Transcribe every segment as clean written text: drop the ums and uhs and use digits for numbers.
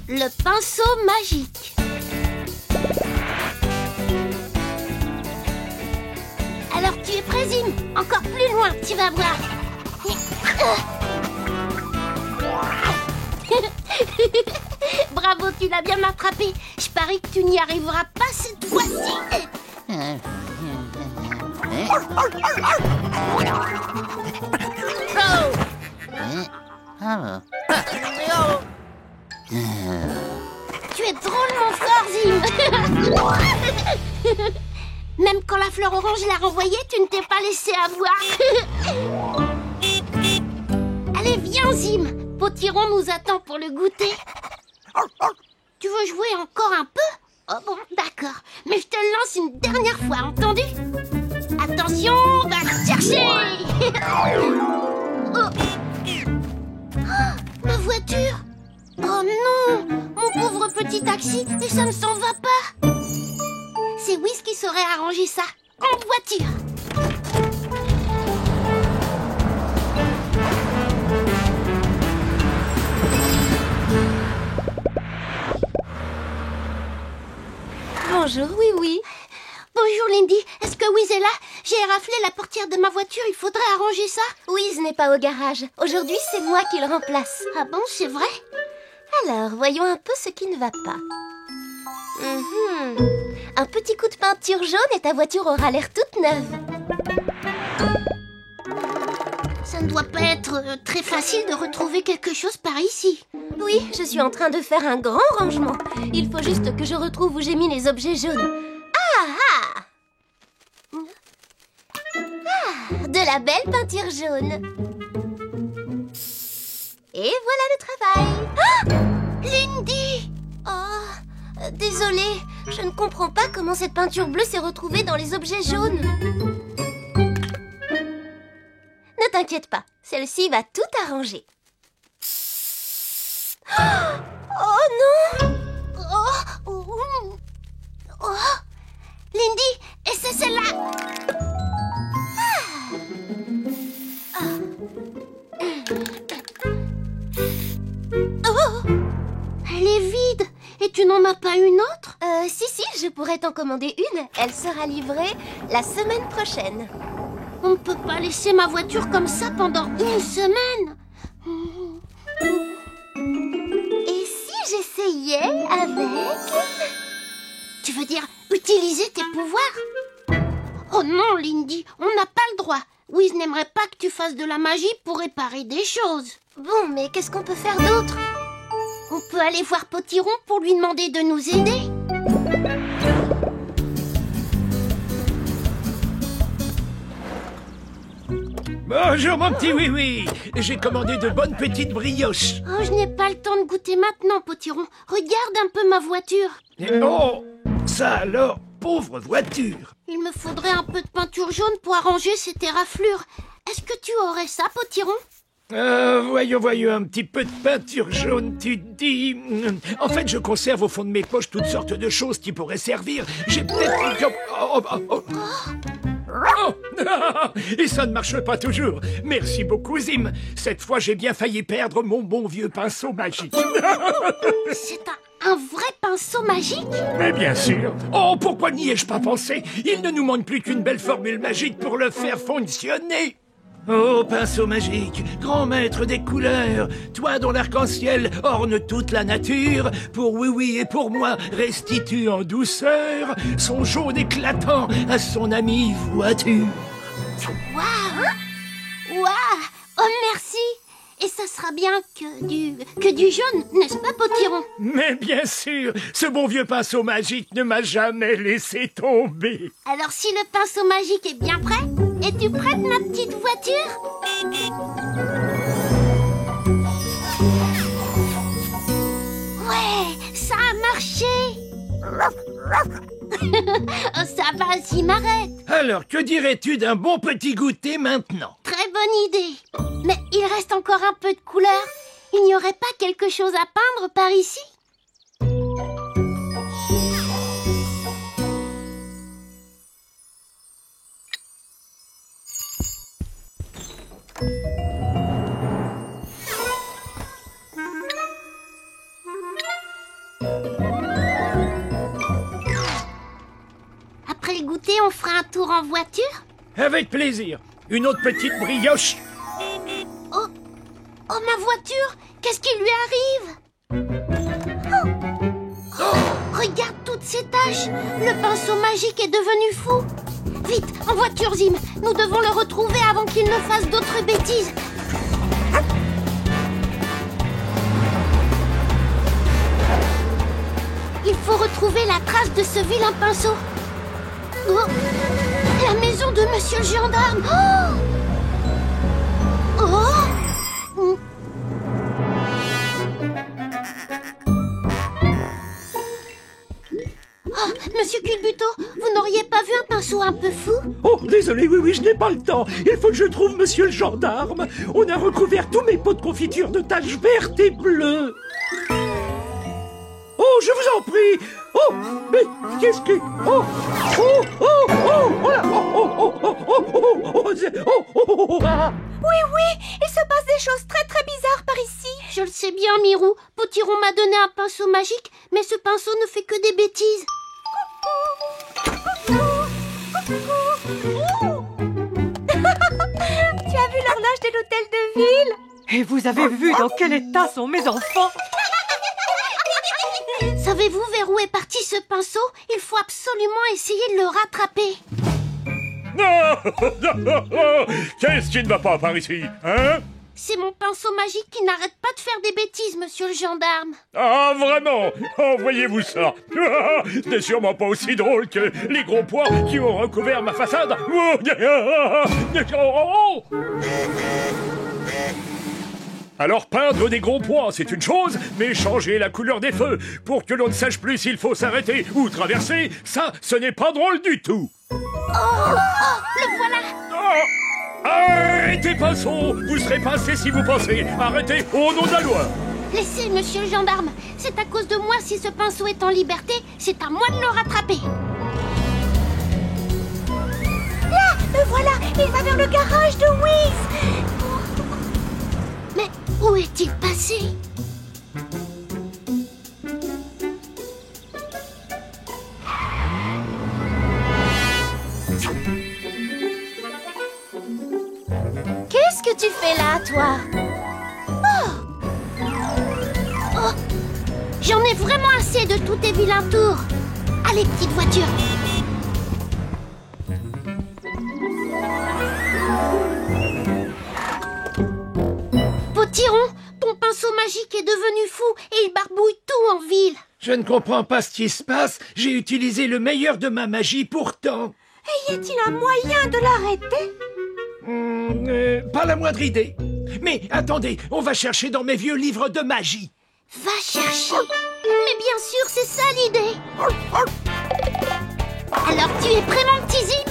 Le pinceau magique. Alors tu es prêt, Zim? Encore plus loin, tu vas voir. Bravo, tu l'as bien attrapé. Je parie que tu n'y arriveras pas cette fois-ci. Tu es drôlement fort, Zim. Même quand la fleur orange l'a renvoyée, tu ne t'es pas laissé avoir. Allez, viens, Zim. Potiron nous attend pour le goûter. Tu veux jouer encore un peu? Oh bon, d'accord. Mais je te le lance une dernière fois, entendu? Attention, va le chercher. Oh. Oh, ma voiture. Oh non, mon pauvre petit taxi, et ça ne s'en va pas. C'est Wiz qui saurait arranger ça. En voiture. Bonjour, oui. Bonjour Lindy, est-ce que Wiz est là? J'ai raflé la portière de ma voiture, il faudrait arranger ça. Wiz n'est pas au garage. Aujourd'hui, c'est moi qui le remplace. Ah bon, c'est vrai? Alors, voyons un peu ce qui ne va pas. Un petit coup de peinture jaune et ta voiture aura l'air toute neuve. Ça ne doit pas être très facile de retrouver quelque chose par ici. Oui, je suis en train de faire un grand rangement. Il faut juste que je retrouve où j'ai mis les objets jaunes. De la belle peinture jaune. Et voilà le travail. Lindy! Oh, désolée, je ne comprends pas comment cette peinture bleue s'est retrouvée dans les objets jaunes. Ne t'inquiète pas, celle-ci va tout arranger. Oh non! Oh, Lindy, et c'est celle-là! Oh, elle est vide. Et tu n'en as pas une autre? Si, je pourrais t'en commander une. Elle sera livrée la semaine prochaine. On ne peut pas laisser ma voiture comme ça pendant une semaine. Et si j'essayais avec... Tu veux dire utiliser tes pouvoirs? Oh non, Lindy, on n'a pas le droit. Wiz n'aimerait pas que tu fasses de la magie pour réparer des choses. Bon, mais qu'est-ce qu'on peut faire d'autre? On peut aller voir Potiron pour lui demander de nous aider. Bonjour mon petit oui-oui. J'ai commandé de bonnes petites brioches. Oh, je n'ai pas le temps de goûter maintenant, Potiron. Regarde un peu ma voiture. Oh, ça alors, pauvre voiture. Il me faudrait un peu de peinture jaune pour arranger ces terraflures. Est-ce que tu aurais ça, Potiron? Voyons, un petit peu de peinture jaune, tu dis. En fait, je conserve au fond de mes poches toutes sortes de choses qui pourraient servir. J'ai peut-être... Oh, et ça ne marche pas toujours. Merci beaucoup, Zim. Cette fois, j'ai bien failli perdre mon bon vieux pinceau magique. C'est un vrai pinceau magique? Mais bien sûr. Oh, pourquoi n'y ai-je pas pensé? Il ne nous manque plus qu'une belle formule magique pour le faire fonctionner. Oh, pinceau magique, grand maître des couleurs, toi dont l'arc-en-ciel orne toute la nature, pour oui et pour moi restitue en douceur son jaune éclatant à son amie voiture. Waouh! Oh, merci! Et ça sera bien que du jaune, n'est-ce pas, Potiron? Mais bien sûr, ce bon vieux pinceau magique ne m'a jamais laissé tomber. Alors si le pinceau magique est bien prêt, es-tu prête, ma petite voiture? Ouais, ça a marché! Oh, ça va, Zim, arrête! Alors, que dirais-tu d'un bon petit goûter maintenant? Très bonne idée! Mais il reste encore un peu de couleur. Il n'y aurait pas quelque chose à peindre par ici? Après le goûter, on fera un tour en voiture? Avec plaisir. Une autre petite brioche. Oh, ma voiture! Qu'est-ce qui lui arrive? Oh, regarde toutes ces taches! Le pinceau magique est devenu fou! Vite, en voiture, Zim! Nous devons le retrouver avant qu'il ne fasse d'autres bêtises! Il faut retrouver la trace de ce vilain pinceau! Oh, la maison de Monsieur le gendarme! Oh! Oh! Oh, Monsieur Culbuto, vous n'auriez pas vu un pinceau un peu fou? Oh, désolé, oui, je n'ai pas le temps. Il faut que je trouve monsieur le gendarme. On a recouvert tous mes pots de confiture de taches vertes et bleues. Oh, je vous en prie. Oh, mais qu'est-ce que... Oui, il se passe des choses très bizarres par ici. Je le sais bien, Mirou. Potiron m'a donné un pinceau magique, mais ce pinceau ne fait que des bêtises. Tu as vu l'horloge de l'hôtel de ville? Et vous avez vu dans quel état sont mes enfants? Savez-vous vers où est parti ce pinceau? Il faut absolument essayer de le rattraper. Non. Qu'est-ce qui ne va pas par ici, hein? C'est mon pinceau magique qui n'arrête pas de faire des bêtises, monsieur le gendarme. Ah, vraiment? Envoyez-vous ça. C'est sûrement pas aussi drôle que les gros pois qui ont recouvert ma façade. Alors peindre des gros pois, c'est une chose, mais changer la couleur des feux pour que l'on ne sache plus s'il faut s'arrêter ou traverser, ça, ce n'est pas drôle du tout. Le voilà. Arrêtez, pinceau! Vous serez pincé si vous pensez. Arrêtez, au nom de la loi. Laissez, monsieur le gendarme. C'est à cause de moi si ce pinceau est en liberté. C'est à moi de le rattraper. Là, le voilà, il va vers le garage de Whis. Mais où est-il passé? Qu'est-ce que tu fais là, toi? Oh, j'en ai vraiment assez de tous tes vilains tours. Allez, petite voiture. Potiron, ton pinceau magique est devenu fou et il barbouille tout en ville. Je ne comprends pas ce qui se passe. J'ai utilisé le meilleur de ma magie pourtant. Et y a-t-il un moyen de l'arrêter? Pas la moindre idée. Mais attendez, on va chercher dans mes vieux livres de magie. Va chercher. Mais bien sûr, c'est ça l'idée. Alors tu es prêt, mon petit Zim?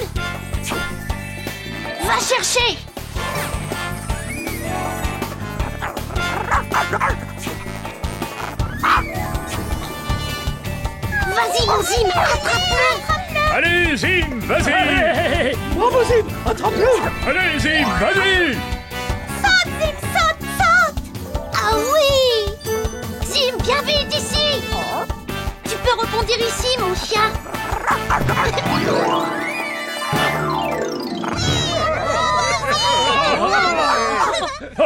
Va chercher. Vas-y, mon Zim, attrape-le. Allez, Zim, vas-y. Bravo, Zim, attrape-le. Allez, Zim, vas-y. Saute, Zim, saute, saute. Ah oui. Zim, viens vite ici. Tu peux rebondir ici, mon chien.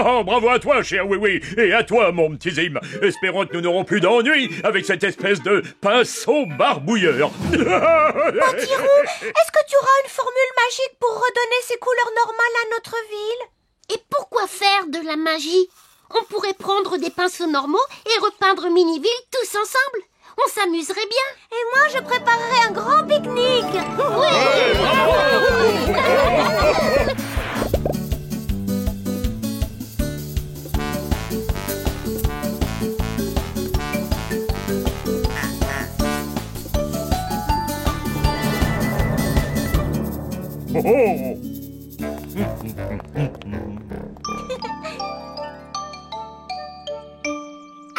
Oh, bravo à toi, cher Oui, et à toi, mon petit Zim. Espérons que nous n'aurons plus d'ennuis avec cette espèce de pinceau barbouilleur. Potiron, est-ce que tu auras une formule magique pour redonner ses couleurs normales à notre ville? Et pourquoi faire de la magie? On pourrait prendre des pinceaux normaux et repeindre Miniville tous ensemble. On s'amuserait bien. Et moi, je préparerai un grand pique-nique. Oh, oh.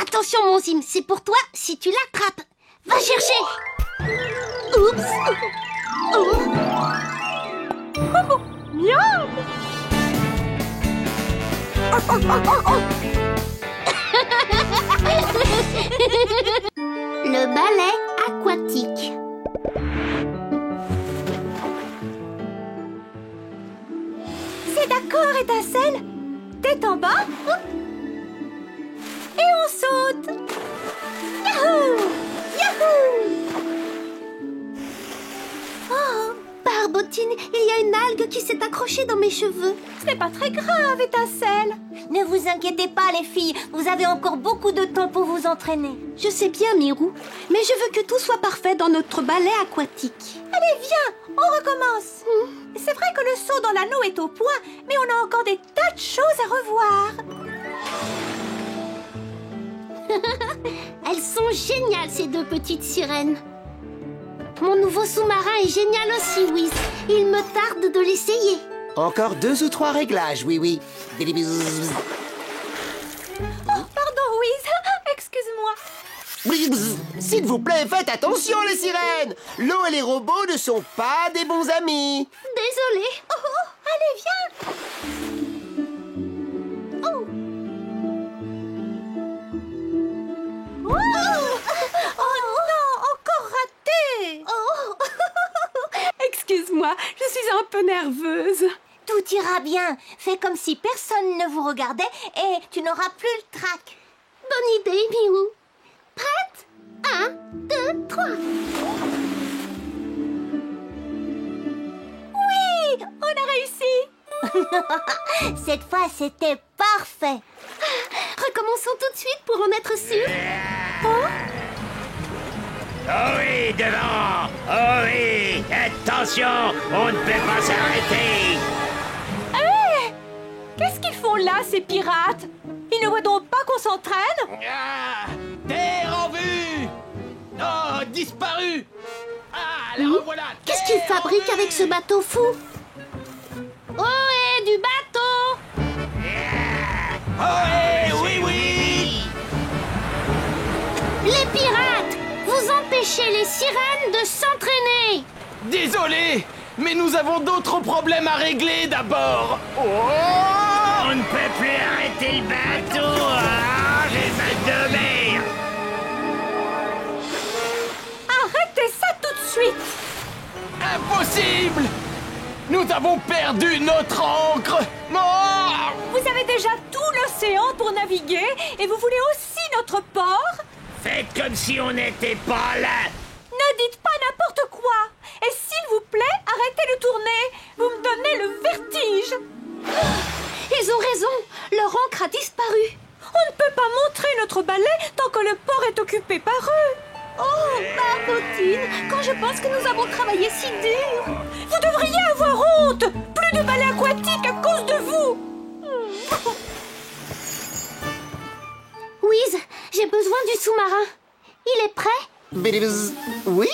Attention, mon Zim, c'est pour toi si tu l'attrapes. Va chercher. Oups. Oh. Miam. Le ballet aquatique. C'est d'accord, Étincelle. Tête en bas. Et on saute. Yahoo! Yahoo! Oh, Barbotine, il y a une algue qui s'est accrochée dans mes cheveux. Ce n'est pas très grave, Étincelle. Ne vous inquiétez pas, les filles. Vous avez encore beaucoup de temps pour vous entraîner. Je sais bien, Mirou, mais je veux que tout soit parfait dans notre ballet aquatique. Allez, viens, on recommence. C'est vrai que le saut dans l'anneau est au point, mais on a encore des tas de choses à revoir. Elles sont géniales, ces deux petites sirènes. Mon nouveau sous-marin est génial aussi, Wiz. Il me tarde de l'essayer. Encore 2 ou 3 réglages, oui. Bilibizz. Oh, pardon, Wiz. Excuse-moi. Bilibizz. S'il vous plaît, faites attention, les sirènes. L'eau et les robots ne sont pas des bons amis. Désolée. Oh, allez, viens. Oh. Oh, oh non, encore raté. Oh. Excuse-moi, je suis un peu nerveuse. Tout ira bien. Fais comme si personne ne vous regardait et tu n'auras plus le trac. Bonne idée, Mirou. Prête? 1, 2, 3. Oui, on a réussi. Cette fois, c'était parfait. Recommençons tout de suite pour en être sûr. Oh oui, devant! Oh oui! Attention! On ne peut pas s'arrêter! Qu'est-ce qu'ils font là, ces pirates? Ils ne voient donc pas qu'on s'entraîne? Ah, terre en vue! Oh, disparu! Ah, la revoilà! Qu'est-ce qu'ils fabriquent avec ce bateau fou? Oh, et du bateau! Oh, eh, oui, oui! Les pirates! Vous empêchez les sirènes de s'entraîner! Désolé, mais nous avons d'autres problèmes à régler d'abord! Oh! On ne peut plus arrêter le bateau! Ah, j'ai mal de mer! Arrêtez ça tout de suite! Impossible! Nous avons perdu notre ancre! Oh! Vous avez déjà tout l'océan pour naviguer et vous voulez aussi notre port? Faites comme si on n'était pas là! Ne dites pas n'importe quoi! Et s'il vous plaît, arrêtez de tourner! Vous me donnez le vertige! Ils ont raison! Leur ancre a disparu! On ne peut pas montrer notre balai tant que le port est occupé par eux! Oh, Barbotine! Quand je pense que nous avons travaillé si dur! Vous devriez avoir honte! Plus de balai aquatique à cause de vous! Wiz, j'ai besoin du sous-marin. Il est prêt? Bilibizz. Oui.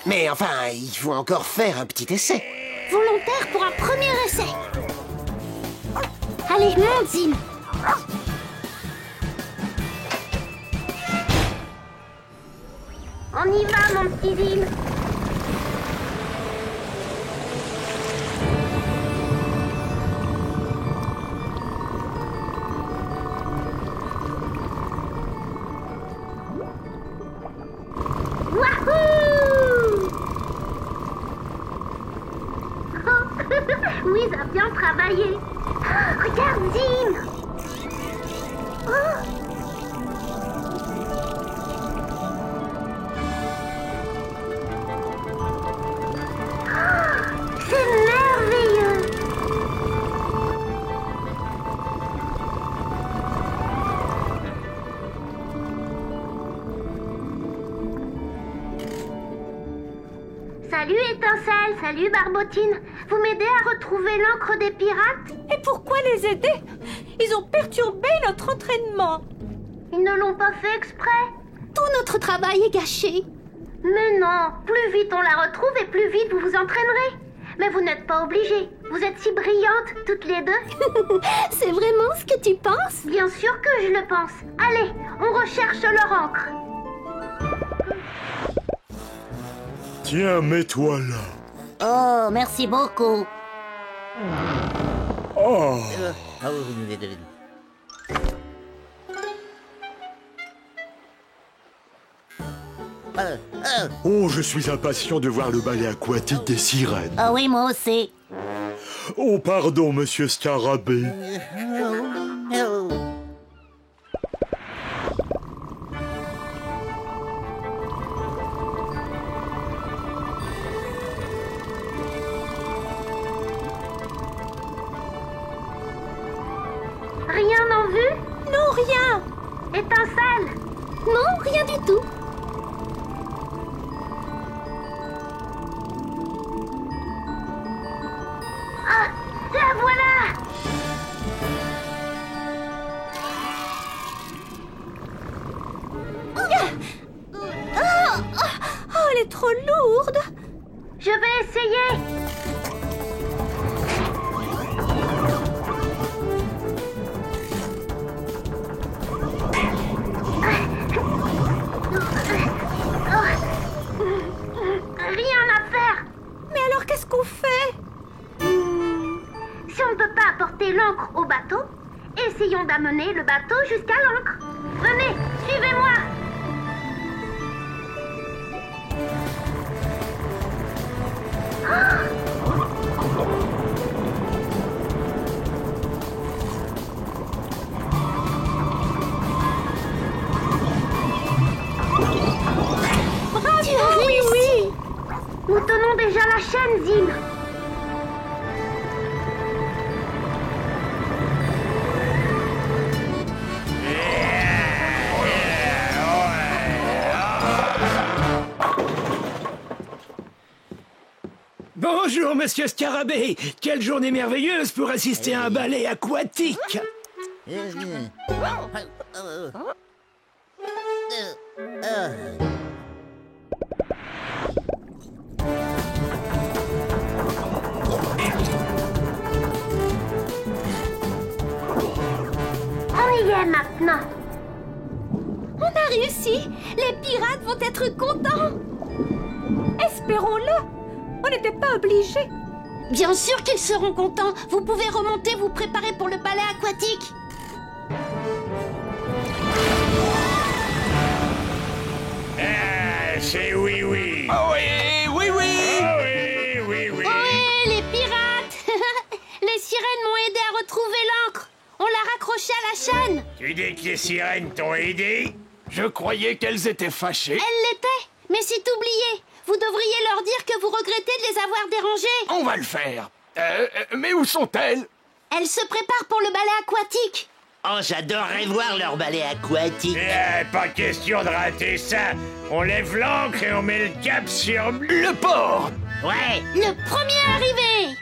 Mais enfin, il faut encore faire un petit essai. Volontaire pour un premier essai. Allez, monte, Zim. On y va, mon petit Zim. Wahoo! Wiz a bien travaillé. Regarde, Zim. C'est merveilleux. Salut Étincelle, salut Barbotine. Vous m'aidez à retrouver l'encre des pirates? Et pourquoi les aider? Ils ont perturbé notre entraînement. Ils ne l'ont pas fait exprès. Tout notre travail est gâché. Mais non, plus vite on la retrouve et plus vite vous vous entraînerez. Mais vous n'êtes pas obligés. Vous êtes si brillantes, toutes les deux. C'est vraiment ce que tu penses? Bien sûr que je le pense. Allez, on recherche leur encre. Tiens, mets-toi là. Oh, merci beaucoup. Oh. Oh, je suis impatient de voir le ballet aquatique des sirènes. Oh oui, moi aussi. Oh, pardon, monsieur Scarabée. Rien en vue? Non, rien. Étincelle? Non, rien du tout. Ah, la voilà! Oh, elle est trop lourde. Je vais essayer. Rien à faire. Mais alors, qu'est-ce qu'on fait? Si on ne peut pas apporter l'encre au bateau, essayons d'amener le bateau jusqu'à l'encre. Venez, suivez-moi. Oui, oui. Nous tenons déjà la chaîne, Zim. Bonjour, monsieur Scarabée. Quelle journée merveilleuse pour assister à un ballet aquatique. On y est maintenant. On a réussi. Les pirates vont être contents. Espérons-le. On n'était pas obligés. Bien sûr qu'ils seront contents. Vous pouvez remonter, vous préparer pour le ballet aquatique. Ah, c'est oui, oui. Oh oui, oui, oui. Ah oui, oui, oui. Ohé, les pirates. Les sirènes m'ont aidé à retrouver l'encre. On l'a raccrochée à la chaîne. Tu dis que les sirènes t'ont aidé? Je croyais qu'elles étaient fâchées. Elle l'était, mais c'est oublié. Vous devriez leur dire que vous regrettez de les avoir dérangées. On va le faire. Mais où sont-elles? Elles se préparent pour le ballet aquatique. Oh, j'adorerais voir leur ballet aquatique. Pas question de rater ça. On lève l'ancre et on met le cap sur Le port. Ouais. Le premier arrivé.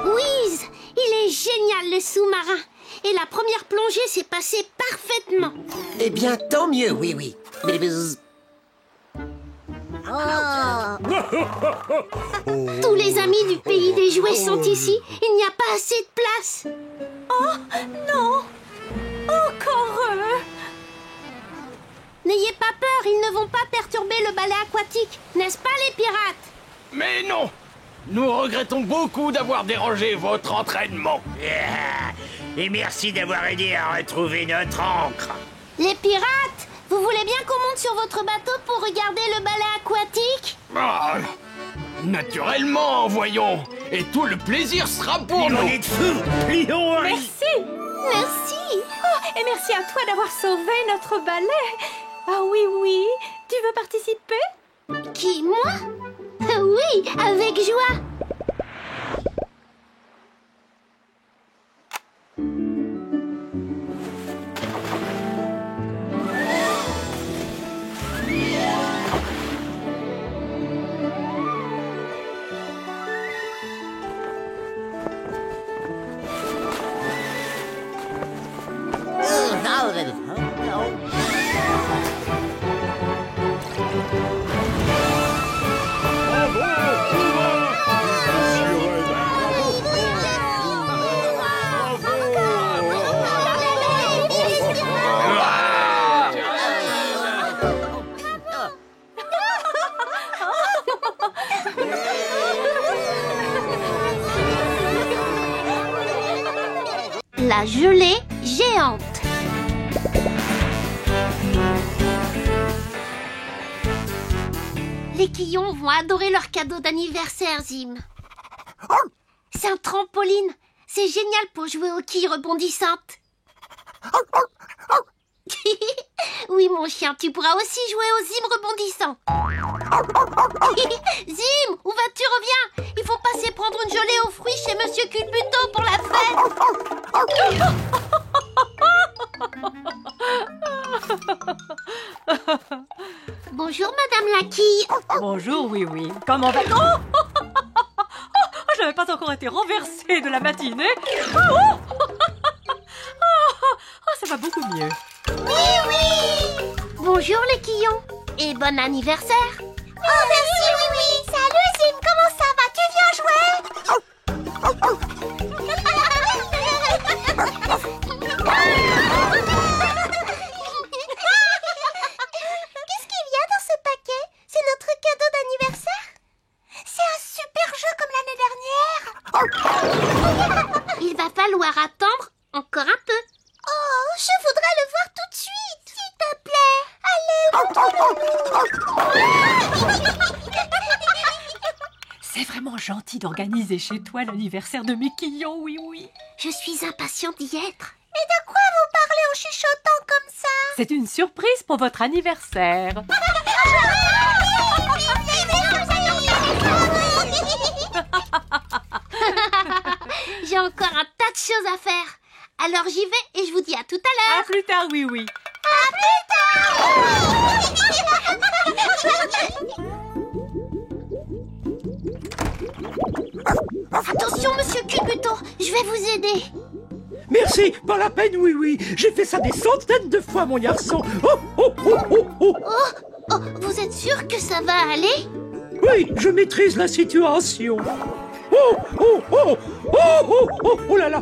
Whiz, il est génial le sous-marin. Et la première plongée s'est passée parfaitement. Eh bien, tant mieux, oui, oui. Tous les amis du pays des jouets sont ici. Il n'y a pas assez de place. Non. Encore eux. N'ayez pas peur, ils ne vont pas perturber le ballet aquatique. N'est-ce pas les pirates? Mais non. Nous regrettons beaucoup d'avoir dérangé votre entraînement. Et merci d'avoir aidé à retrouver notre encre. Les pirates, vous voulez bien qu'on monte sur votre bateau pour regarder le ballet aquatique? Ah, naturellement, voyons. Et tout le plaisir sera pour nous. On est de fou. Plions, Merci. Merci. Et merci à toi d'avoir sauvé notre ballet. Ah oui, oui. Tu veux participer? Qui, moi? Oui, avec joie. la gelée géante. Les Quillons vont adorer leur cadeau d'anniversaire, Zim. C'est un trampoline. C'est génial pour jouer aux quilles rebondissantes. Oui, mon chien, tu pourras aussi jouer aux Zim rebondissants. Zim, où vas-tu? Reviens. Il faut passer prendre une gelée aux fruits chez Monsieur Culbuto pour la fête. Bonjour, Madame la quille. Bonjour, oui. Comment va... Je n'avais pas encore été renversée de la matinée. Ça va beaucoup mieux. Oui. Bonjour les Quillons. Et bon anniversaire. Oh, merci, oui. Salut, Zim, comment ça va? Tu viens jouer? Qu'est-ce qu'il y a dans ce paquet? C'est notre cadeau d'anniversaire? C'est un super jeu comme l'année dernière. Il va falloir attendre encore un peu. Oh, je voudrais le voir tout de suite. S'il te plaît. Allez, C'est vraiment gentil d'organiser chez toi l'anniversaire de mes Quillons, oui. Je suis impatiente d'y être. Et de quoi vous parlez en chuchotant comme ça? C'est une surprise pour votre anniversaire. J'ai encore un tas de choses à faire. Alors j'y vais et je vous dis à tout à l'heure. À plus tard, oui. Attention, Monsieur Culbuto, je vais vous aider. Merci, pas la peine, oui. J'ai fait ça des centaines de fois, mon garçon. Oh. Oh, vous êtes sûr que ça va aller? Oui, je maîtrise la situation. Oh là là.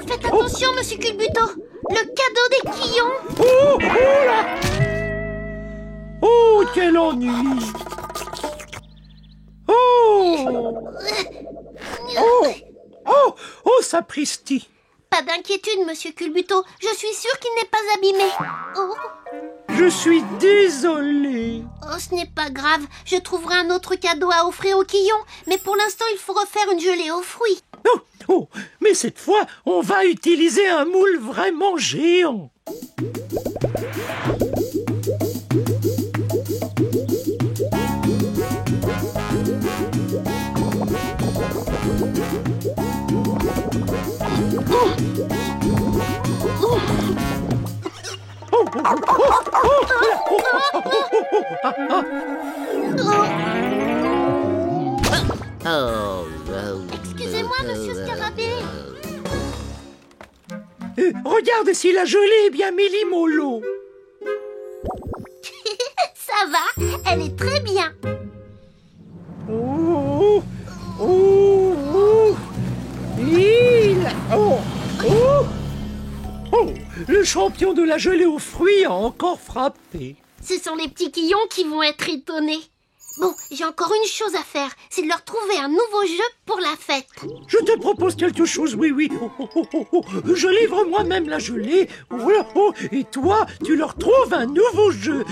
Faites attention, Monsieur Culbuto. Le cadeau des Quillons. Oh là. Oh, quel ennui. Oh, sapristi. Pas d'inquiétude, Monsieur Culbuto. Je suis sûre qu'il n'est pas abîmé. Oh, Je suis désolé. ce n'est pas grave. Je trouverai un autre cadeau à offrir aux Quillons. Mais pour l'instant, il faut refaire une gelée aux fruits. Oh, mais cette fois, on va utiliser un moule vraiment géant. Excusez-moi, Monsieur Scarabée. Regarde si la gelée est bien millimolo. Ça va, elle est très bien. Le champion de la gelée aux fruits a encore frappé. Ce sont les petits Quillons qui vont être étonnés. Bon, j'ai encore une chose à faire, c'est de leur trouver un nouveau jeu pour la fête. Je te propose quelque chose, oui. Je livre moi-même la gelée. Et toi, tu leur trouves un nouveau jeu.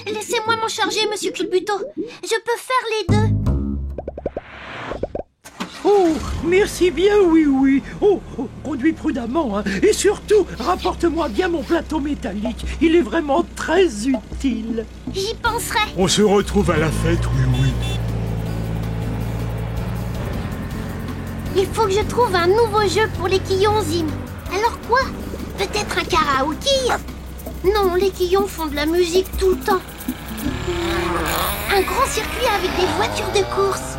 Laissez-moi m'en charger, Monsieur Culbuto. Je peux faire les deux. Oh, merci bien, oui. Conduis prudemment, hein. Et surtout, rapporte-moi bien mon plateau métallique. Il est vraiment très utile. J'y penserai. On se retrouve à la fête, oui. Il faut que je trouve un nouveau jeu pour les Quillons, Zim. Alors quoi? Peut-être un karaoké? Non, les Quillons font de la musique tout le temps. Un grand circuit avec des voitures de course.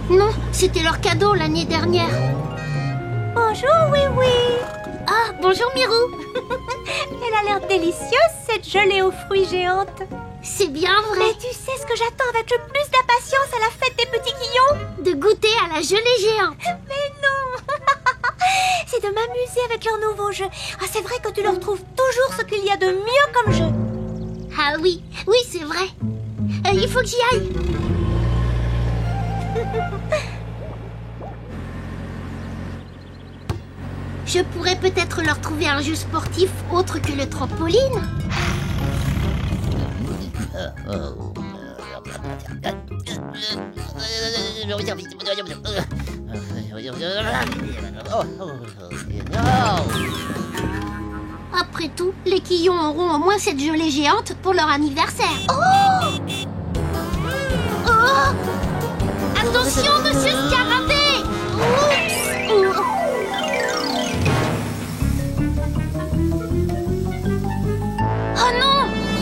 Non, c'était leur cadeau l'année dernière. Bonjour, oui. Ah, bonjour Mirou. Elle a l'air délicieuse, cette gelée aux fruits géante. C'est bien vrai. Mais tu sais ce que j'attends avec le plus d'impatience à la fête des petits Quillons? De goûter à la gelée géante. Mais non. C'est de m'amuser avec leur nouveau jeu. Ah, c'est vrai que tu leur trouves toujours ce qu'il y a de mieux comme jeu. Ah oui, c'est vrai. Il faut que j'y aille. Je pourrais peut-être leur trouver un jeu sportif autre que le trampoline. Après tout, les Quillons auront au moins cette gelée géante pour leur anniversaire. Oh! Oh! Attention, monsieur Scarabée! Oups! Oh non!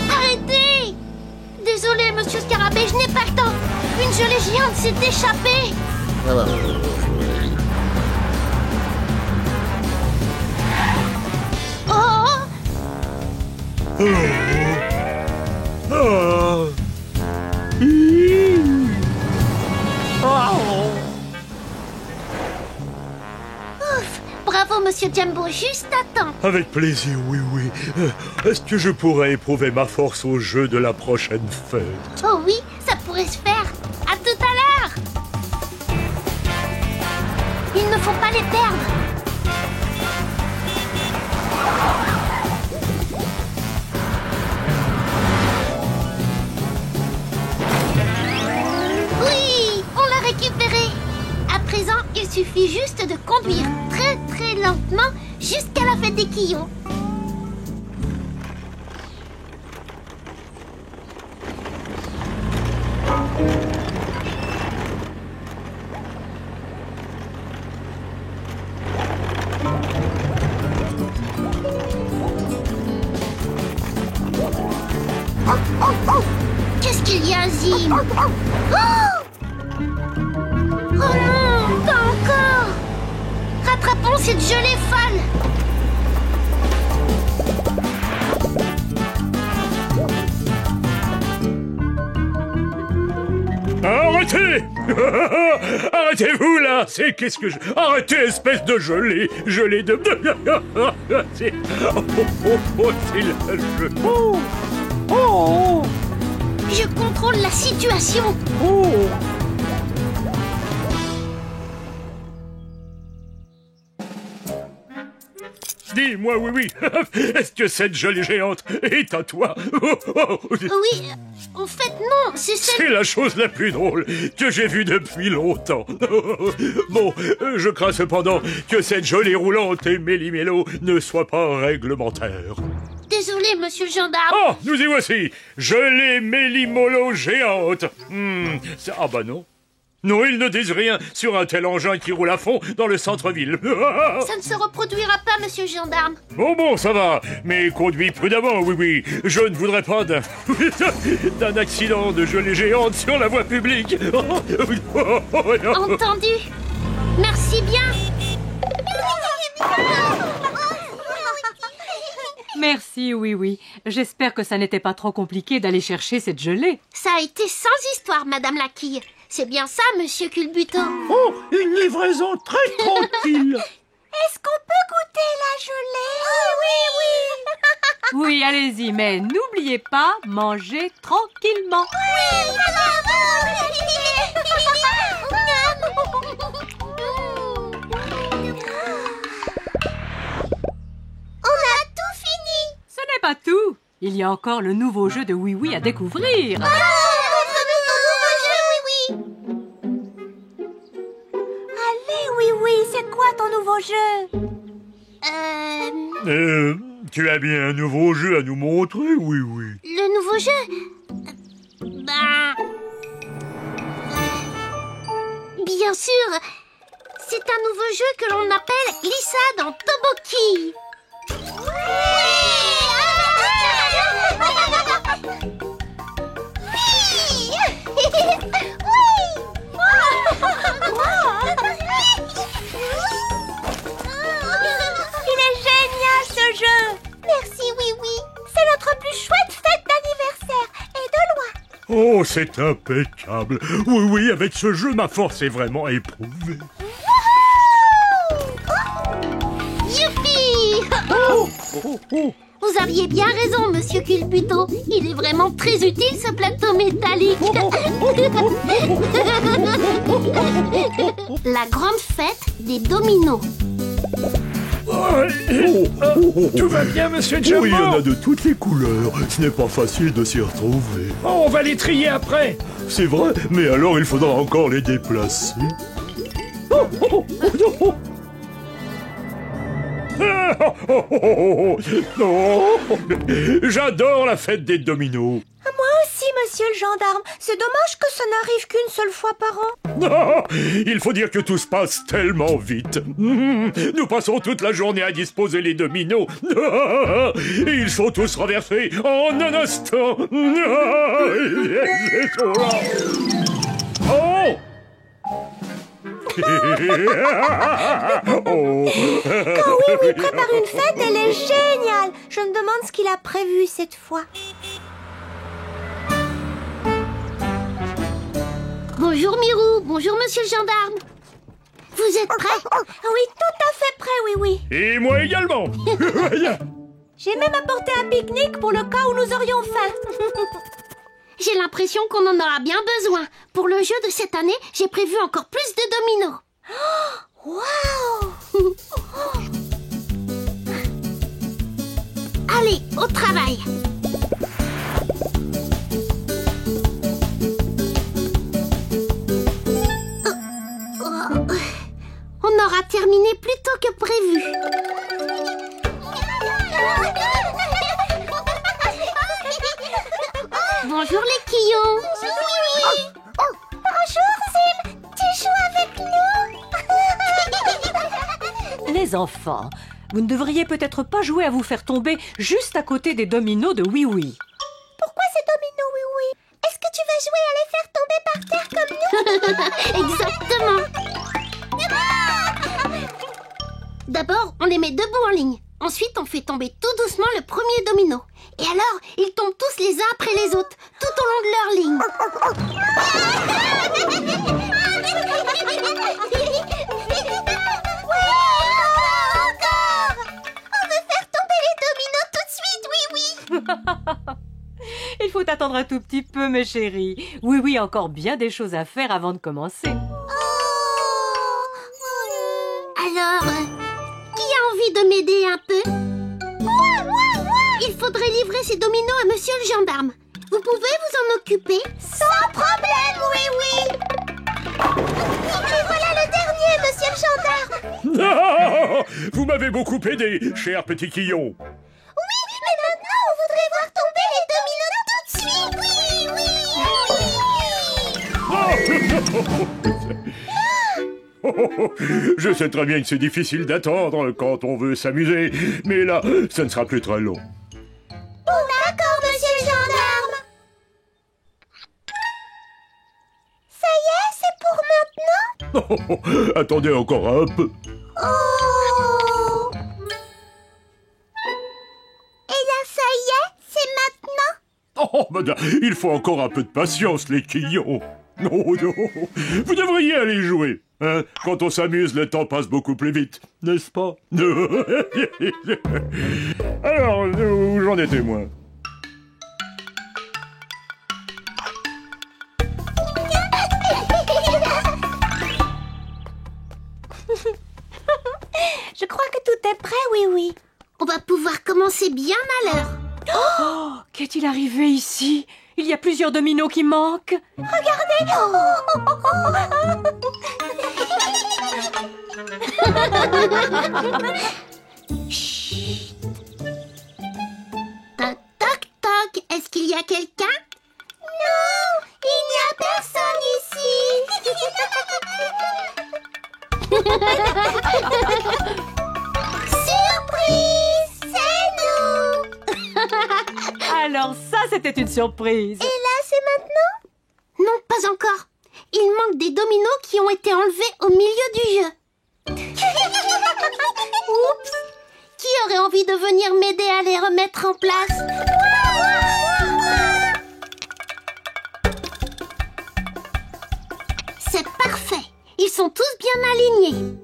Arrêtez! Désolé, monsieur Scarabée, je n'ai pas le temps. Une gelée géante s'est échappée. Ouf! Bravo, monsieur Jumbo, juste à temps. Avec plaisir, oui. Est-ce que je pourrais éprouver ma force au jeu de la prochaine fête? Oh oui, ça pourrait se faire. À tout à l'heure. Il ne faut pas les perdre. Oui, on l'a récupéré. À présent, il suffit juste de conduire très très lentement jusqu'à la fête des Quillons. Qu'est-ce qu'il y a, Zim? Oh non, pas encore! Rattrapons cette gelée folle! Arrêtez! Arrêtez-vous là! Qu'est-ce que je... Arrêtez, espèce de gelée! Gelée de... C'est... c'est la gelée. Je contrôle la situation. Dis-moi, oui. Est-ce que cette gelée géante est à toi? Oui, en fait non, c'est celle... C'est la chose la plus drôle que j'ai vue depuis longtemps. Bon, je crains cependant que cette gelée roulante et méli-mélo ne soit pas réglementaire. Désolé, monsieur le gendarme. Oh, nous y voici. Gelée méli-molo géante. Ah bah non. Non, ils ne disent rien sur un tel engin qui roule à fond dans le centre-ville. Ça ne se reproduira pas, monsieur le gendarme. Bon, ça va. Mais conduis prudemment, oui. Je ne voudrais pas d'un accident de gelée géante sur la voie publique. Entendu. Merci bien. Merci, oui. J'espère que ça n'était pas trop compliqué d'aller chercher cette gelée. Ça a été sans histoire, madame la quille. C'est bien ça, monsieur Culbuto. Oh, une livraison très tranquille. Est-ce qu'on peut goûter la gelée? Oui. Oui, allez-y, mais n'oubliez pas, mangez tranquillement. On a tout fini. Ce n'est pas tout. Il y a encore le nouveau jeu de Oui à découvrir. Oui, c'est quoi ton nouveau jeu? Tu as bien un nouveau jeu à nous montrer, oui. Le nouveau jeu? Bien sûr. C'est un nouveau jeu que l'on appelle Glissade en Toboki. Merci, oui. C'est notre plus chouette fête d'anniversaire. Et de loin. Oh, c'est impeccable. Oui, avec ce jeu, ma force est vraiment éprouvée. Youpi! Vous aviez bien raison, monsieur Culbuto. Il est vraiment très utile, ce plateau métallique. La grande fête des dominos. Tout va bien, monsieur Oui, il y en Jumbo? a de toutes les couleurs. Ce n'est pas facile de s'y retrouver. Oh, on va les trier après. C'est vrai, mais alors il faudra encore les déplacer. Non. J'adore la fête des dominos. Moi aussi, monsieur le gendarme. C'est dommage que ça n'arrive qu'une seule fois par an. Il faut dire que tout se passe tellement vite. Nous passons toute la journée à disposer les dominos. Et ils sont tous renversés en un instant. Oh! Quand oui prépare une fête, elle est géniale. Je me demande ce qu'il a prévu cette fois. Bonjour Mirou, bonjour monsieur le gendarme. Vous êtes prêts? Oui, tout à fait prêt, oui. Et moi également. J'ai même apporté un pique-nique pour le cas où nous aurions faim. J'ai l'impression qu'on en aura bien besoin. Pour le jeu de cette année, j'ai prévu encore plus de dominos. Waouh! Allez, au travail. On aura terminé plus tôt que prévu. Bonjour les quillons. Bonjour Zim, tu joues avec nous? Les enfants, vous ne devriez peut-être pas jouer à vous faire tomber juste à côté des dominos de Oui Oui. Pourquoi ces dominos, oui? Est-ce que tu vas jouer à les faire tomber par terre comme nous? Exactement. D'abord, on les met debout en ligne. Ensuite, on fait tomber tout doucement le premier domino. Et alors, ils tombent tous les uns après les autres, tout au long de leur ligne. Encore! On veut faire tomber les dominos tout de suite, oui. Il faut attendre un tout petit peu, mes chéris. Oui Oui, encore bien des choses à faire avant de commencer. Alors, qui a envie de m'aider un peu? Il faudrait livrer ces dominos à monsieur le gendarme. Vous pouvez vous en occuper? Sans problème, oui. Et voilà le dernier, monsieur le gendarme. Vous m'avez beaucoup aidé, cher petit quillon. Oui, mais maintenant on voudrait voir tomber les dominos tout de suite, oui. Je sais très bien que c'est difficile d'attendre quand on veut s'amuser, mais là, ça ne sera plus très long. D'accord, monsieur le gendarme. Ça y est, c'est pour maintenant? Attendez encore un peu. Oh! Et là, ça y est, c'est maintenant? Oh, madame, il faut encore un peu de patience, les quillons. Non, vous devriez aller jouer. Hein? Quand on s'amuse, le temps passe beaucoup plus vite, n'est-ce pas? Alors, où j'en étais, moi? Je crois que tout est prêt, oui. On va pouvoir commencer bien à l'heure. Oh, qu'est-il arrivé ici? Il y a plusieurs dominos qui manquent. Chut. Toc, toc, toc. Est-ce qu'il y a quelqu'un? Non, il n'y a personne ici. Surprise, c'est nous. Alors ça, c'était une surprise. Et là, c'est maintenant? Non, pas encore. Il manque des dominos qui ont été enlevés au milieu du jeu. Oups. Qui aurait envie de venir m'aider à les remettre en place? C'est parfait. Ils sont tous bien alignés.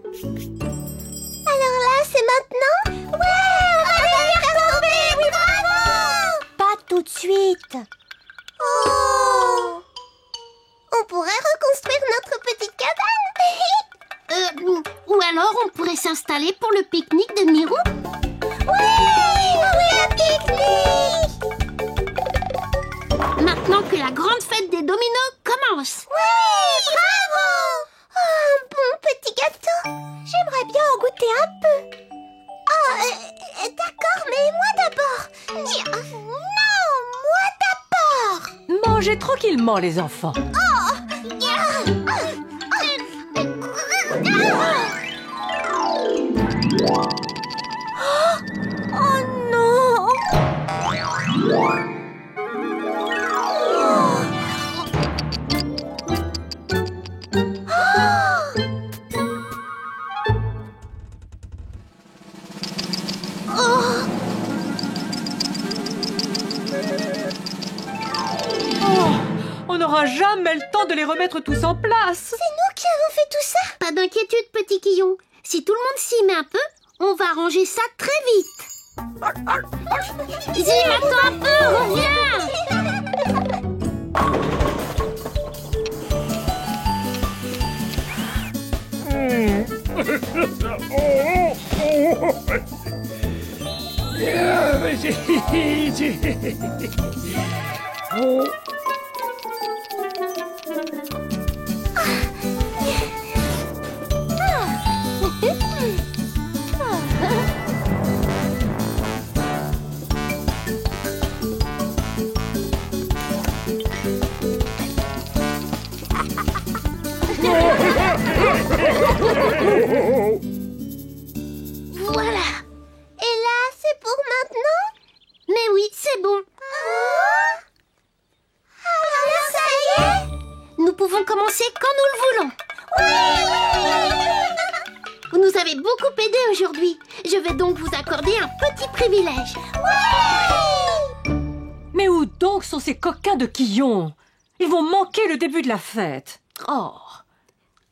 Alors là, c'est maintenant? Ouais, on va les faire tomber, oui, bravo! Pas tout de suite. Oh! On pourrait reconstruire notre petite cabane. Ou alors on pourrait s'installer pour le pique-nique de Mirou. Oui, un pique-nique! Maintenant que la grande fête des dominos commence. Oui, bravo! Oh, un bon petit gâteau. J'aimerais bien en goûter un peu. Oh, d'accord, mais moi d'abord. Non, moi d'abord. Mangez tranquillement, les enfants. Oh non! On n'aura jamais le temps de les remettre tous en place. C'est nous qui avons fait tout ça? Pas d'inquiétude, petit Quillon. Si tout le monde s'y met un peu, on va ranger ça très vite. Zim, attends un peu, reviens. Voilà. Et là, c'est pour maintenant? Mais oui, c'est bon. Alors ça y est? Nous pouvons commencer quand nous le voulons. Vous nous avez beaucoup aidé aujourd'hui. Je vais donc vous accorder un petit privilège. Mais où donc sont ces coquins de Quillon? Ils vont manquer le début de la fête. Oh.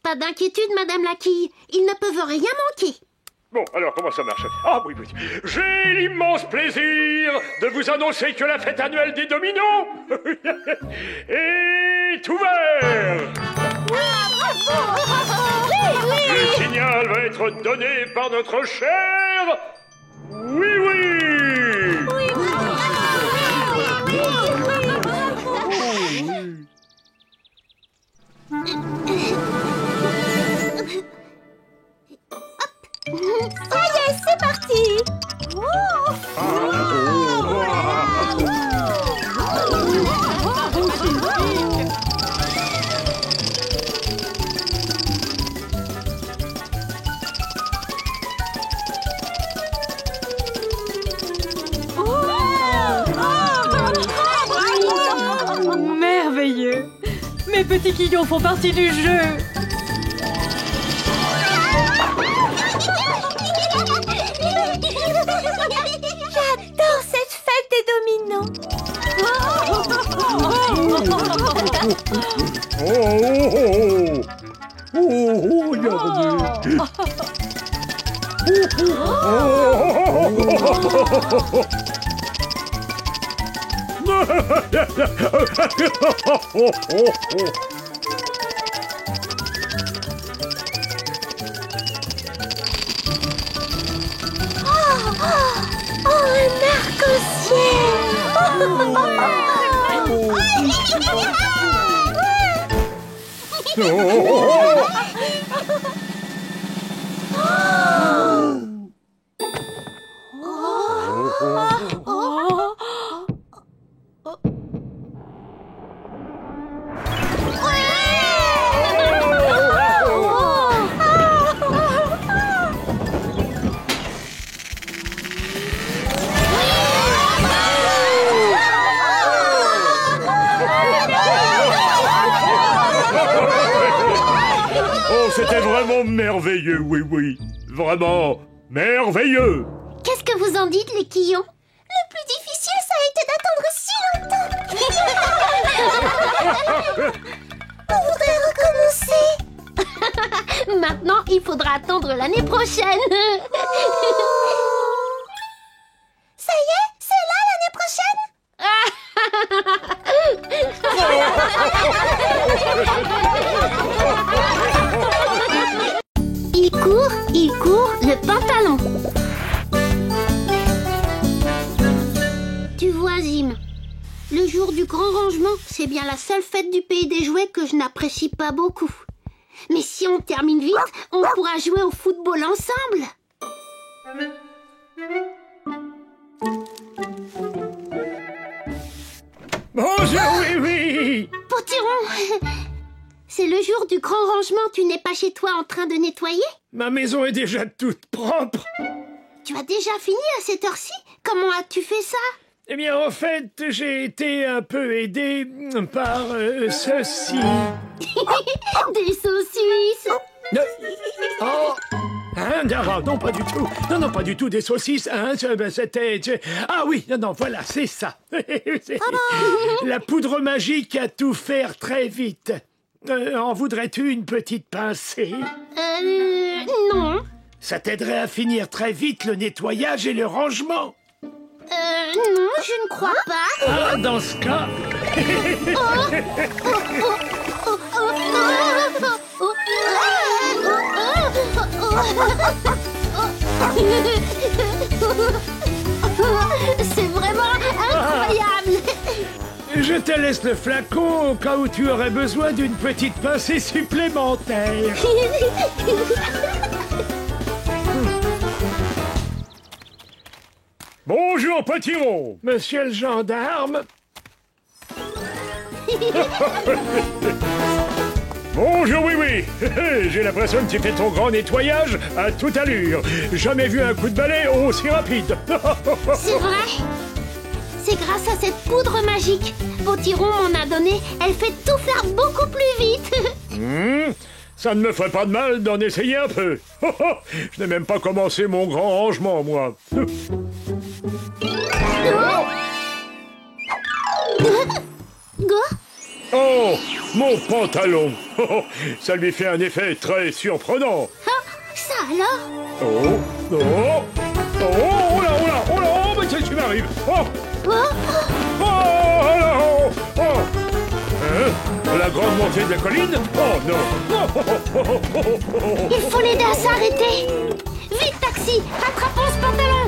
Pas d'inquiétude, Madame la Quille. Ils ne peuvent rien manquer. Bon, alors comment ça marche? Ah oui. J'ai l'immense plaisir de vous annoncer que la fête annuelle des dominos est ouverte. Le signal va être donné par notre cher Oui. Ça y est, c'est parti! Merveilleux. Mes petits Quillons font partie du jeu. J'adore cette fête des dominos. Regardez. Oh, un C'était vraiment merveilleux, oui. Vraiment merveilleux. Qu'est-ce que vous en dites, les Quillons? Le plus difficile, ça a été d'attendre si longtemps. On voudrait recommencer. Maintenant, il faudra attendre l'année prochaine. Ça y est, c'est là l'année prochaine. Il court le pantalon. Tu vois, Zim, le jour du grand rangement, c'est bien la seule fête du pays des jouets que je n'apprécie pas beaucoup. Mais si on termine vite, on pourra jouer au football ensemble. Bonjour, oui. Potiron, c'est le jour du grand rangement, tu n'es pas chez toi en train de nettoyer? Ma maison est déjà toute propre. Tu as déjà fini à cette heure-ci? Comment as-tu fait ça? Eh bien, en fait, j'ai été un peu aidé par ceci. Des saucisses. Oh. Hein, non, pas du tout. Non, pas du tout des saucisses. Hein, c'était... Ah oui, non, voilà, c'est ça. La poudre magique à tout faire très vite. En voudrais-tu une petite pincée? Non. Ça t'aiderait à finir très vite le nettoyage et le rangement. Non, je ne crois pas. Ah, dans ce cas... C'est vraiment incroyable. Je te laisse le flacon au cas où tu aurais besoin d'une petite pincée supplémentaire. Bonjour, Potiron. Monsieur le gendarme. Bonjour, oui. J'ai l'impression que tu fais ton grand nettoyage à toute allure. Jamais vu un coup de balai aussi rapide. C'est vrai. C'est grâce à cette poudre magique. Potiron m'en a donné. Elle fait tout faire beaucoup plus vite. Ça ne me ferait pas de mal d'en essayer un peu. Je n'ai même pas commencé mon grand rangement, moi. Go. Oh, mon pantalon. Ça lui fait un effet très surprenant. Ah, ça alors? Oh là, mais qu'est-ce qui m'arrive? La grande montée de la colline? Oh non. Il faut l'aider à s'arrêter. Vite, taxi, rattrapons ce pantalon.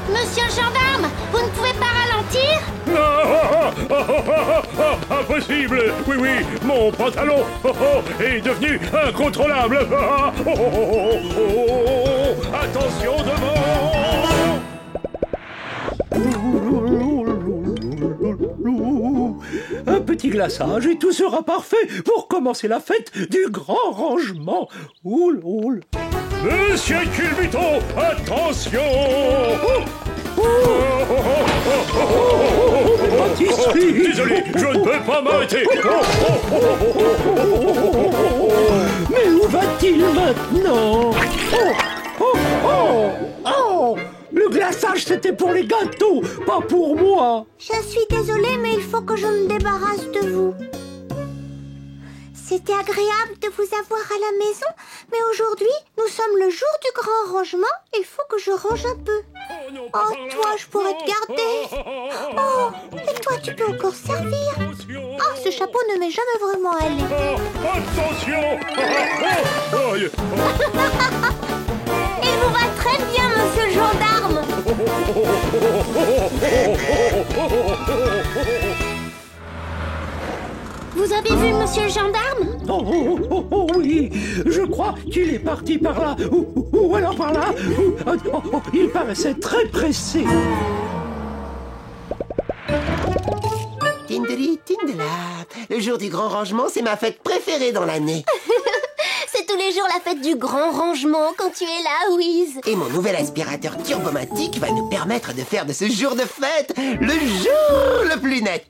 Monsieur le gendarme, vous ne pouvez pas ralentir? Impossible. Oui, mon pantalon est devenu incontrôlable. Attention devant. Un petit glaçage et tout sera parfait pour commencer la fête du grand rangement. Oul. Monsieur Culbuto, attention. Désolé, je ne peux pas m'arrêter. Mais où va-t-il maintenant? Le glaçage, c'était pour les gâteaux, pas pour moi. Je suis désolée, mais il faut que je me débarrasse de vous. C'était agréable de vous avoir à la maison, mais aujourd'hui, nous sommes le jour du grand rangement. Il faut que je range un peu. Oh, toi, je pourrais te garder. Oh, et toi, tu peux encore servir. Oh, ce chapeau ne m'est jamais vraiment allé. Attention. Il vous va très bien, monsieur le gendarme. Vous avez vu monsieur le gendarme? Oh, oui, je crois qu'il est parti par là, ou alors par là. Il paraissait très pressé. Tindeli, tindela. Le jour du grand rangement, c'est ma fête préférée dans l'année. C'est tous les jours la fête du grand rangement quand tu es là, Wiz. Et mon nouvel aspirateur turbomatique va nous permettre de faire de ce jour de fête le jour le plus net.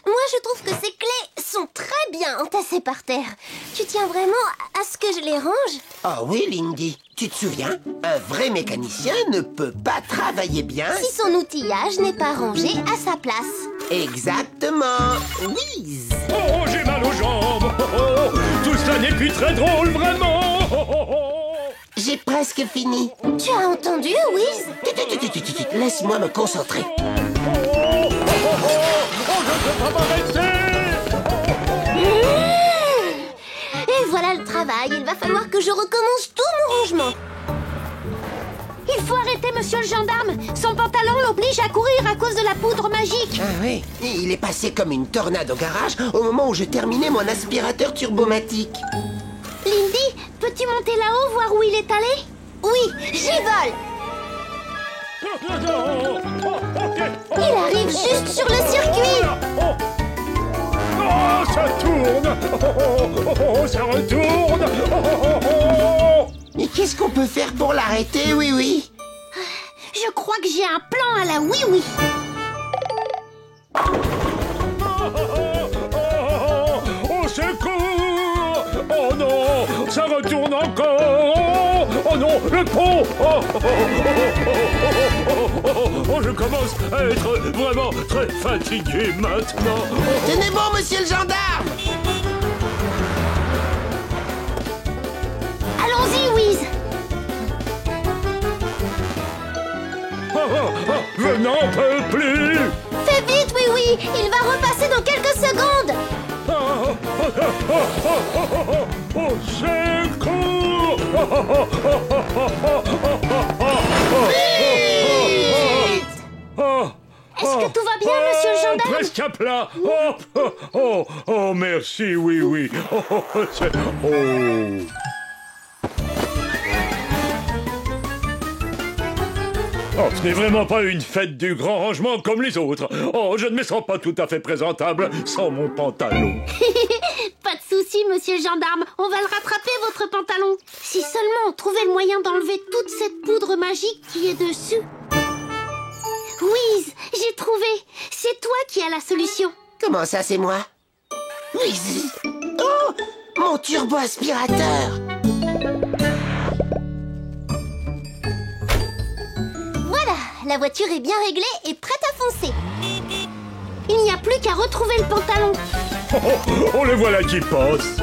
Moi, je trouve que ces clés sont très bien entassées par terre. Tu tiens vraiment à ce que je les range? Oh oui, Lindy. Tu te souviens? Un vrai mécanicien ne peut pas travailler bien si son outillage n'est pas rangé à sa place. Exactement. Wiz. Oh, j'ai mal aux jambes. Tout ça n'est plus très drôle, vraiment. J'ai presque fini. Tu as entendu, Wiz? Laisse-moi me concentrer. ça va rester. Et voilà le travail. Il va falloir que je recommence tout mon rangement. Il faut arrêter monsieur le gendarme. Son pantalon l'oblige à courir à cause de la poudre magique. Ah oui, il est passé comme une tornade au garage au moment où je terminais mon aspirateur turbomatique. Lindy, peux-tu monter là-haut voir où il est allé? Oui, j'y vole. Il arrive juste sur le circuit. Oh, ça tourne. Ça retourne. Mais qu'est-ce qu'on peut faire pour l'arrêter, oui? Je crois que j'ai un plan à la oui-oui. Au secours. Oh non, ça retourne encore. Oh non, le pont. Oh, je commence à être vraiment très fatigué maintenant. Tenez bon, monsieur le gendarme. Allons-y, Wiz. Je n'en peux plus. Fais vite, oui. Il va repasser dans quelques secondes. Au secours. Est-ce que tout va bien, monsieur le gendarme? Presque à plat. Oh, merci, oui. Oh, ce n'est vraiment pas une fête du grand rangement comme les autres. Oh, je ne me sens pas tout à fait présentable sans mon pantalon. Pas de souci, monsieur le gendarme. On va le rattraper, votre pantalon. Si seulement on trouvait le moyen d'enlever toute cette poudre magique qui est dessus. Wiz, j'ai trouvé. C'est toi qui as la solution. Comment ça, c'est moi? Oui. Oh, mon turbo-aspirateur. Voilà, la voiture est bien réglée et prête à foncer. Il n'y a plus qu'à retrouver le pantalon. Oh, le voilà qui passe.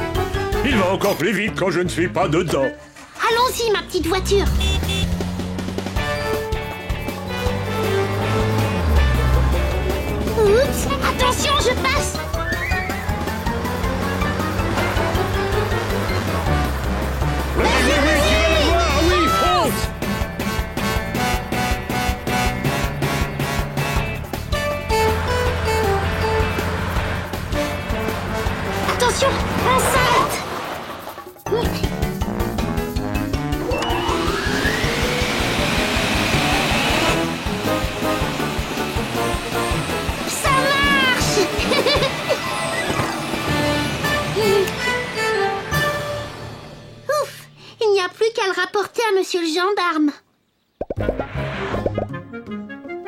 Il va encore plus vite quand je ne suis pas dedans. Allons-y, ma petite voiture. Oups, attention, je passe. Oui, fonce. Attention, on s'arrête. Ça marche. Ouf, il n'y a plus qu'à le rapporter à monsieur le gendarme.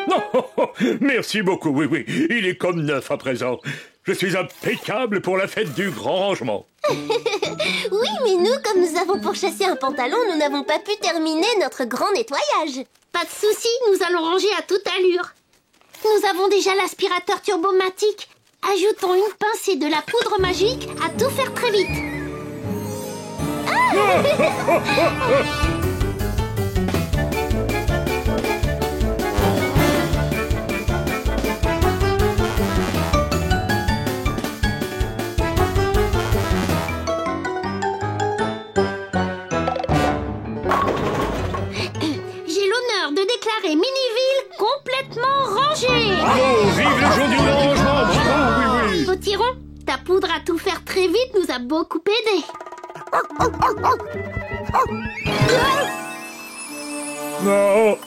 Non, merci beaucoup, oui. Il est comme neuf à présent. Je suis impeccable pour la fête du grand rangement. Oui, mais nous, comme nous avons pourchassé un pantalon, nous n'avons pas pu terminer notre grand nettoyage. Pas de souci, nous allons ranger à toute allure. Nous avons déjà l'aspirateur turbomatique. Ajoutons une pincée de la poudre magique à tout faire très vite. J'ai l'honneur de déclarer Miniville complètement rangée. Oh, vive le jour du grand rangement. Oui. Potiron, ta poudre à tout faire très vite nous a beaucoup aidé. Non.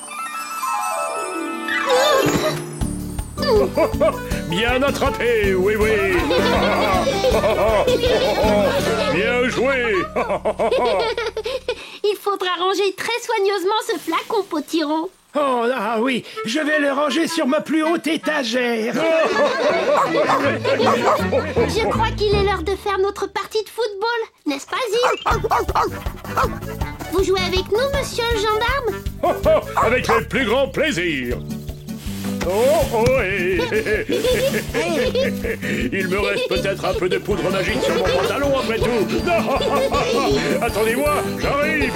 Bien attrapé, oui. Bien joué. Il faudra ranger très soigneusement ce flacon, Potiron. Oh, ah oui, je vais le ranger sur ma plus haute étagère. Je crois qu'il est l'heure de faire notre partie de football, n'est-ce pas, Zip? Vous jouez avec nous, monsieur le gendarme? Avec le plus grand plaisir. Oh, oui. Il me reste peut-être un peu de poudre magique sur mon pantalon après tout. Attendez-moi, j'arrive.